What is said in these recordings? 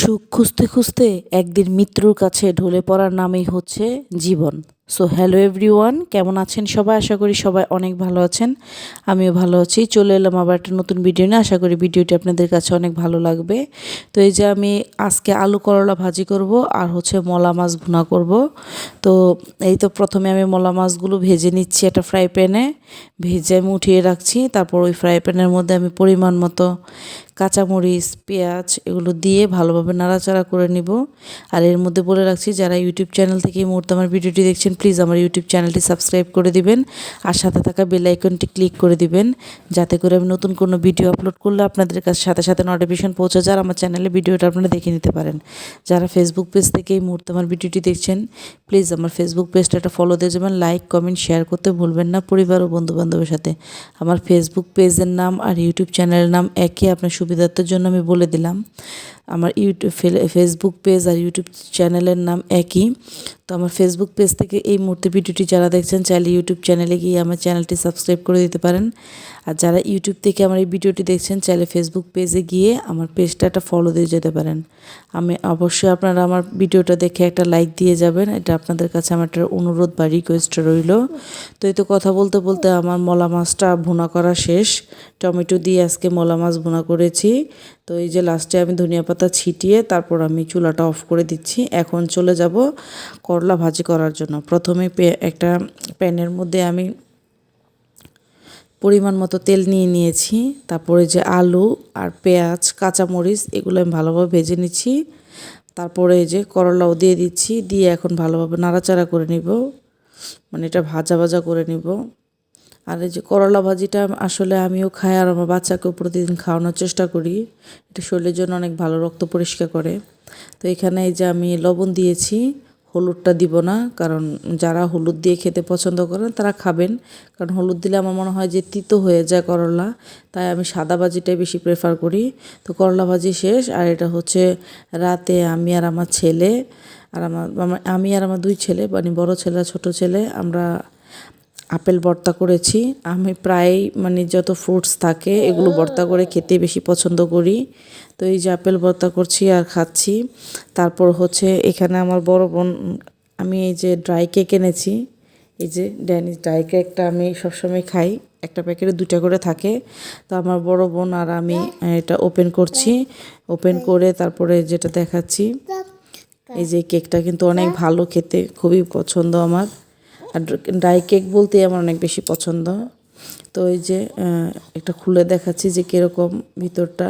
সুখ খুঁজতে খুঁজতে একদিন মৃত্যুর কাছে ঢলে পড়ার নামই হচ্ছে জীবন। সো হ্যালো এভরিওয়ান, কেমন আছেন সবাই? আশা করি সবাই অনেক ভালো আছেন। আমিও ভালো আছি। চলে এলাম আবার একটা নতুন ভিডিও নিয়ে। আশা করি ভিডিওটি আপনাদের কাছে অনেক ভালো লাগবে। তো এই যে আমি আজকে আলু করলা ভাজি করব আর হচ্ছে মলা মাছ ভুনা করব। তো এই তো প্রথমে আমি মলা মাছগুলো ভেজে নিচ্ছি একটা ফ্রাই প্যানে। ভেজে আমি উঠিয়ে রাখছি। তারপর ওই ফ্রাই প্যানের মধ্যে আমি পরিমাণ মতো কাঁচামরিচ, পেঁয়াজ এগুলো দিয়ে ভালোভাবে নাড়াচাড়া করে নিব। আর এর মধ্যে বলে রাখছি, যারা ইউটিউব চ্যানেল থেকে এই মুহূর্তে আমার ভিডিওটি দেখছেন, প্লিজ আমার ইউটিউব চ্যানেলটি সাবস্ক্রাইব করে দিবেন আর সাথে থাকা বেল আইকনটি ক্লিক করে দিবেন, যাতে করে আমি নতুন কোনো ভিডিও আপলোড করলে আপনাদের কাছে সাথে সাথে নোটিফিকেশন পৌঁছে যায়, আমার চ্যানেলে ভিডিওটা আপনারা দেখে নিতে পারেন। যারা ফেসবুক পেজ থেকে এই মুহূর্তে আমার ভিডিওটি দেখছেন, প্লিজ আমার ফেসবুক পেজটা একটা ফলো দিয়ে যাবেন, লাইক কমেন্ট শেয়ার করতে ভুলবেন না পরিবার ও বন্ধুবান্ধবের সাথে। আমার ফেসবুক পেজের নাম আর ইউটিউব চ্যানেলের নাম একই, আপনার সুবিধার্থের জন্য আমি বলে দিলাম। আমার ফেসবুক পেজ আর ইউটিউব চ্যানেলের নাম একই। তো আমার ফেসবুক পেজ থেকে এই মুহূর্তে ভিডিওটি যারা দেখছেন, চাইলে ইউটিউব চ্যানেলে গিয়ে আমার চ্যানেলটি সাবস্ক্রাইব করে দিতে পারেন। আর যারা ইউটিউব থেকে আমার এই ভিডিওটি দেখছেন, চাইলে ফেসবুক পেজে গিয়ে আমার পেজটা একটা ফলো দিয়ে যেতে পারেন। আমি অবশ্যই আপনারা আমার ভিডিওটা দেখে একটা লাইক দিয়ে যাবেন, এটা আপনাদের কাছে আমার একটা অনুরোধ বা রিকোয়েস্ট রইল। তো এই তো কথা বলতে বলতে আমার মলা মাছটা ভুনা করা শেষ। টমেটো দিয়ে আজকে মলা মাছ ভুনা করেছি। তো এই যে লাস্টে আমি ধনিয়া পাতা ছিটিয়ে তারপর আমি চুলাটা অফ করে দিচ্ছি। এখন চলে যাব করলা ভাজি করার জন্য। প্রথমে একটা প্যানের মধ্যে আমি পরিমাণ মতো তেল নিয়ে নিয়েছি। তারপরে যে আলু আর পেঁয়াজ, কাঁচামরিচ এগুলো আমি ভালোভাবে ভেজে নিচ্ছি। তারপরে এই যে করলাও দিয়ে দিচ্ছি, দিয়ে এখন ভালোভাবে নাড়াচাড়া করে নিব, মানে এটা ভাজা ভাজা করে নিব। আর এই যে করলা ভাজিটা আসলে আমিও খাই আর আমার বাচ্চাকেও প্রতিদিন খাওয়ানোর চেষ্টা করি। এটা শরীরের জন্য অনেক ভালো, রক্ত পরিষ্কার করে। তো এখানে এই যে আমি লবণ দিয়েছি, হলুদটা দিব না, কারণ যারা হলুদ দিয়ে খেতে পছন্দ করেন তারা খাবেন, কারণ হলুদ দিলে আমার মনে হয় যে তিতো হয়ে যায় করলা, তাই আমি সাদা ভাজিটাই বেশি প্রেফার করি। তো করলা ভাজি শেষ। আর এটা হচ্ছে রাতে আমি আর আমার ছেলে আর আমি আর আমার দুই ছেলে, মানে বড় ছেলে আর ছোটো ছেলে, আমরা আপেল ভর্তা করেছি। আমি প্রায় মানে যত ফ্রুটস থাকে এগুলো ভর্তা করে খেতে বেশি পছন্দ করি। তো এই যে আপেল ভর্তা করছি আর খাচ্ছি। তারপর হচ্ছে এখানে আমার বড় বোন, আমি এই যে ড্রাই কেক এনেছি, এই যে ড্যানিশ ড্রাই কেকটা আমি সবসময় খাই, একটা প্যাকেটে 2টা করে থাকে। তো আমার বড় বোন আর আমি এটা ওপেন করছি। ওপেন করে তারপরে যেটা দেখাচ্ছি, এই যে কেকটা কিন্তু অনেক ভালো খেতে, খুবই পছন্দ আমার। আর ড্রাই কেক বলতে আমার অনেক বেশি পছন্দ। তো এই যে একটা খুলে দেখাচ্ছি যে কীরকম ভিতরটা।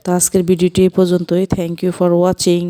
তো আজকের ভিডিওটি এই পর্যন্তই। Thank you for watching.